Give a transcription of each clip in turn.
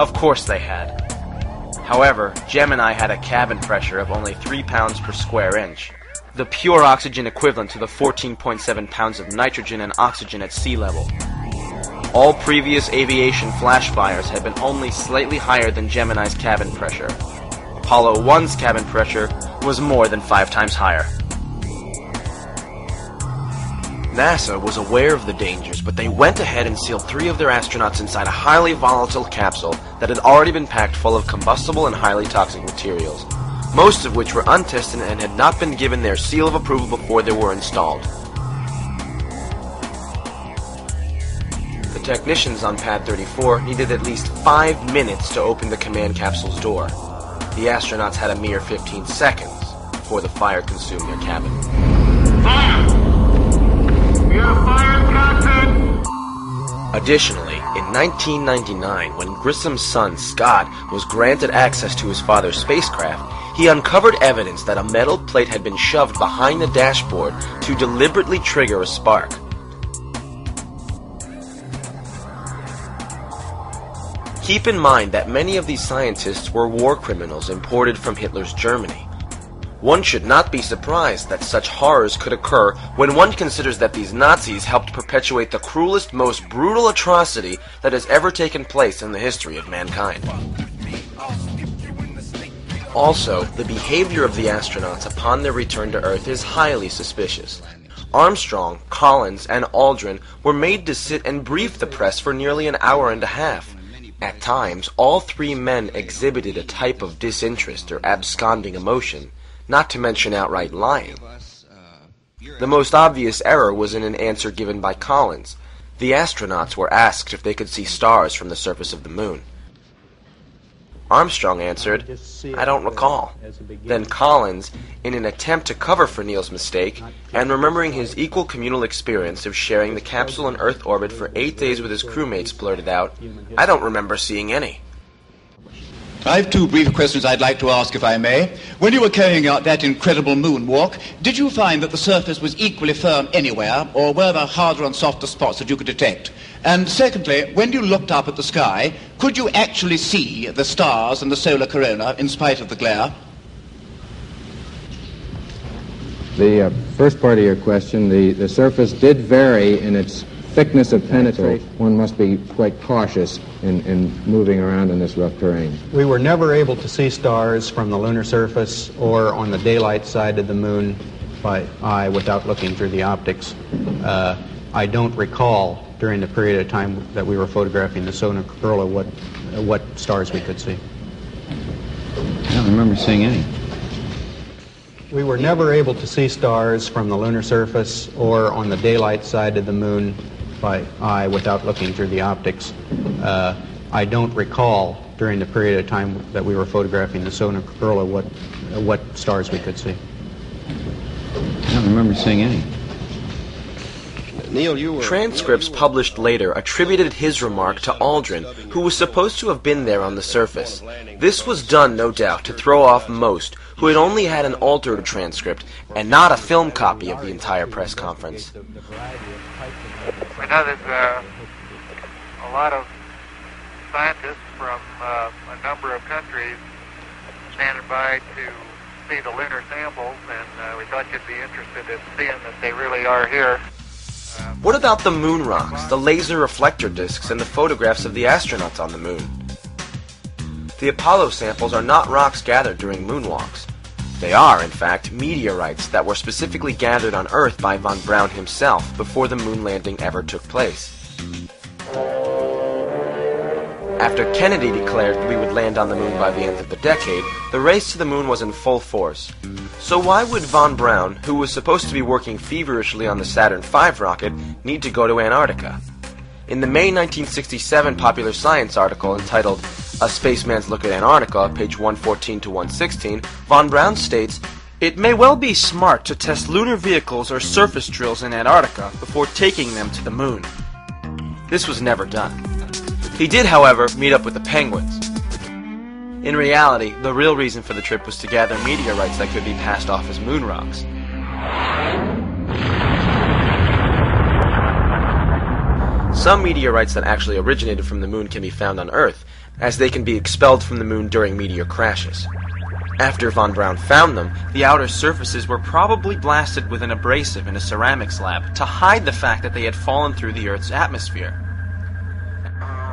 Of course they had. However, Gemini had a cabin pressure of only 3 pounds per square inch, the pure oxygen equivalent to the 14.7 pounds of nitrogen and oxygen at sea level. All previous aviation flash fires had been only slightly higher than Gemini's cabin pressure. Apollo 1's cabin pressure was more than 5 times higher. NASA was aware of the dangers, but they went ahead and sealed 3 of their astronauts inside a highly volatile capsule that had already been packed full of combustible and highly toxic materials, most of which were untested and had not been given their seal of approval before they were installed. The technicians on Pad 34 needed at least 5 minutes to open the command capsule's door. The astronauts had a mere 15 seconds before the fire consumed their cabin. Fire! We have fire, Captain! Additionally, in 1999, when Grissom's son, Scott, was granted access to his father's spacecraft, he uncovered evidence that a metal plate had been shoved behind the dashboard to deliberately trigger a spark. Keep in mind that many of these scientists were war criminals imported from Hitler's Germany. One should not be surprised that such horrors could occur when one considers that these Nazis helped perpetuate the cruelest, most brutal atrocity that has ever taken place in the history of mankind. Also, the behavior of the astronauts upon their return to Earth is highly suspicious. Armstrong, Collins, and Aldrin were made to sit and brief the press for nearly an hour and a half. At times, all 3 men exhibited a type of disinterest or absconding emotion, not to mention outright lying. The most obvious error was in an answer given by Collins. The astronauts were asked if they could see stars from the surface of the moon. Armstrong answered, "I don't recall." Then Collins, in an attempt to cover for Neil's mistake, and remembering his equal communal experience of sharing the capsule in Earth orbit for 8 days with his crewmates, blurted out, "I don't remember seeing any." I have 2 brief questions I'd like to ask, if I may. When you were carrying out that incredible moonwalk, did you find that the surface was equally firm anywhere, or were there harder and softer spots that you could detect? And secondly, when you looked up at the sky, could you actually see the stars and the solar corona in spite of the glare? The first part of your question, the surface did vary in its thickness of penetration. One must be quite cautious in moving around in this rough terrain. We were never able to see stars from the lunar surface or on the daylight side of the moon by eye without looking through the optics. I don't recall during the period of time that we were photographing the solar corona what stars we could see. I don't remember seeing any. We were never able to see stars from the lunar surface or on the daylight side of the moon by eye without looking through the optics. I don't recall during the period of time that we were photographing the solar corona what stars we could see. I don't remember seeing any. Neil, transcripts published later attributed his remark to Aldrin, who was supposed to have been there on the surface. This was done, no doubt, to throw off most, who had only had an altered transcript and not a film copy of the entire press conference. We know there's a lot of scientists from a number of countries standing by to see the lunar samples, and we thought you'd be interested in seeing that they really are here. What about the moon rocks, the laser reflector discs, and the photographs of the astronauts on the moon? The Apollo samples are not rocks gathered during moonwalks. They are, in fact, meteorites that were specifically gathered on Earth by von Braun himself before the moon landing ever took place. After Kennedy declared we would land on the moon by the end of the decade, the race to the moon was in full force. So why would von Braun, who was supposed to be working feverishly on the Saturn V rocket, need to go to Antarctica? In the May 1967 Popular Science article entitled A Spaceman's Look at Antarctica, page 114 to 116, von Braun states, "It may well be smart to test lunar vehicles or surface drills in Antarctica before taking them to the moon." This was never done. He did, however, meet up with the Penguins. In reality, the real reason for the trip was to gather meteorites that could be passed off as moon rocks. Some meteorites that actually originated from the moon can be found on Earth, as they can be expelled from the moon during meteor crashes. After von Braun found them, the outer surfaces were probably blasted with an abrasive in a ceramics lab to hide the fact that they had fallen through the Earth's atmosphere.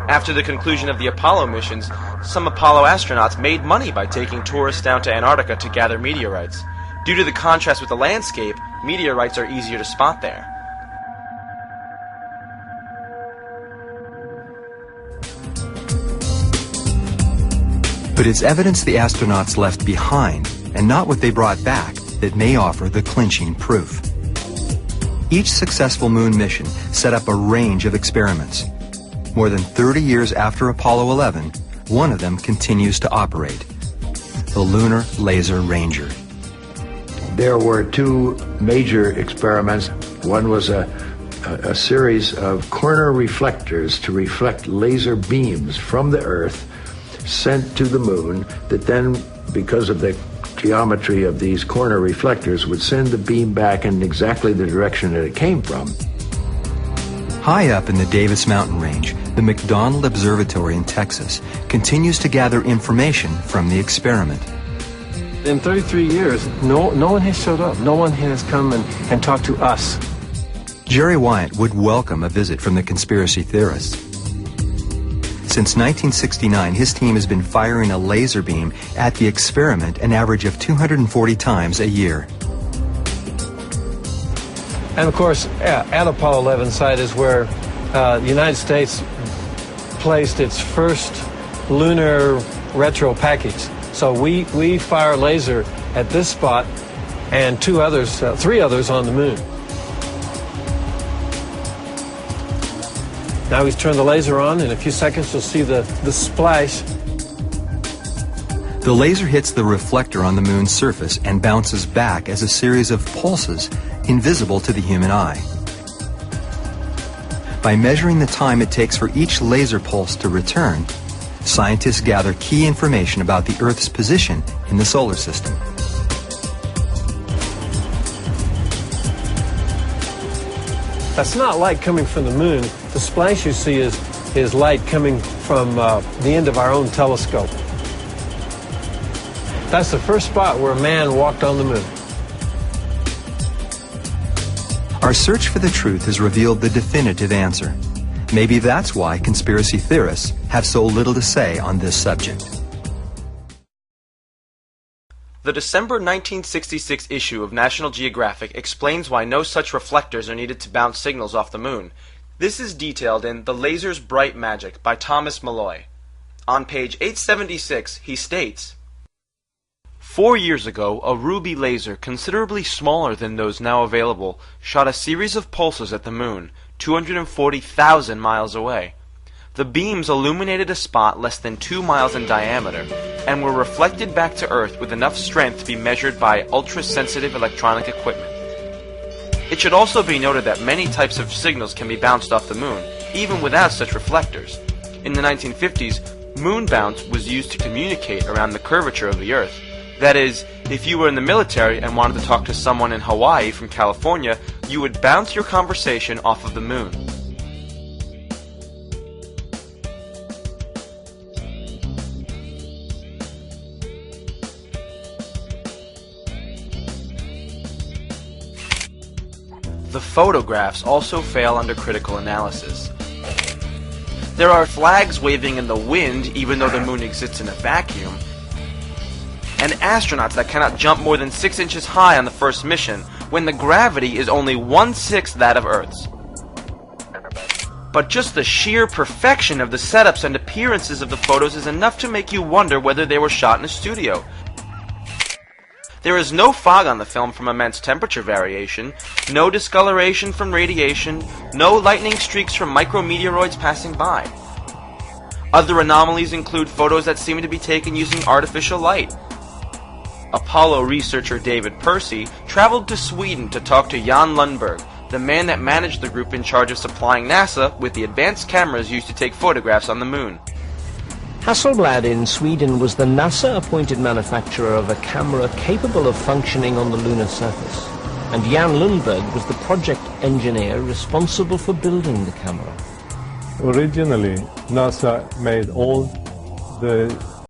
After the conclusion of the Apollo missions, some Apollo astronauts made money by taking tourists down to Antarctica to gather meteorites. Due to the contrast with the landscape, meteorites are easier to spot there. But it's evidence the astronauts left behind, and not what they brought back, that may offer the clinching proof. Each successful moon mission set up a range of experiments. More than 30 years after Apollo 11, one of them continues to operate, the Lunar Laser Ranger. There were two major experiments. One was a series of corner reflectors to reflect laser beams from the Earth sent to the moon that then, because of the geometry of these corner reflectors, would send the beam back in exactly the direction that it came from. High up in the Davis Mountain Range, the McDonald Observatory in Texas continues to gather information from the experiment. In 33 years, no one has showed up. No one has come and talked to us. Jerry Wyatt would welcome a visit from the conspiracy theorists. Since 1969, his team has been firing a laser beam at the experiment an average of 240 times a year. And of course, at Apollo 11 site is where the United States placed its first lunar retro package. So we fire laser at this spot and three others on the moon. Now he's turned the laser on. In a few seconds, you'll see the splash. The laser hits the reflector on the moon's surface and bounces back as a series of pulses invisible to the human eye. By measuring the time it takes for each laser pulse to return, scientists gather key information about the Earth's position in the solar system. That's not light coming from the moon. The splash you see is light coming from the end of our own telescope. That's the first spot where a man walked on the moon. Our search for the truth has revealed the definitive answer. Maybe that's why conspiracy theorists have so little to say on this subject. The December 1966 issue of National Geographic explains why no such reflectors are needed to bounce signals off the moon. This is detailed in The Laser's Bright Magic by Thomas Malloy. On page 876, he states, 4 years ago, a ruby laser, considerably smaller than those now available, shot a series of pulses at the moon, 240,000 miles away. The beams illuminated a spot less than 2 miles in diameter, and were reflected back to Earth with enough strength to be measured by ultra-sensitive electronic equipment. It should also be noted that many types of signals can be bounced off the moon, even without such reflectors. In the 1950s, moon bounce was used to communicate around the curvature of the Earth. That is, if you were in the military and wanted to talk to someone in Hawaii from California, you would bounce your conversation off of the moon. The photographs also fail under critical analysis. There are flags waving in the wind even though the moon exists in a vacuum, and astronauts that cannot jump more than 6 inches high on the first mission when the gravity is only 1/6 that of Earth's. But just the sheer perfection of the setups and appearances of the photos is enough to make you wonder whether they were shot in a studio. There is no fog on the film from immense temperature variation, no discoloration from radiation, no lightning streaks from micrometeoroids passing by. Other anomalies include photos that seem to be taken using artificial light. Apollo researcher David Percy traveled to Sweden to talk to Jan Lundberg, the man that managed the group in charge of supplying NASA with the advanced cameras used to take photographs on the moon. Hasselblad in Sweden was the NASA-appointed manufacturer of a camera capable of functioning on the lunar surface, and Jan Lundberg was the project engineer responsible for building the camera. Originally, NASA made all the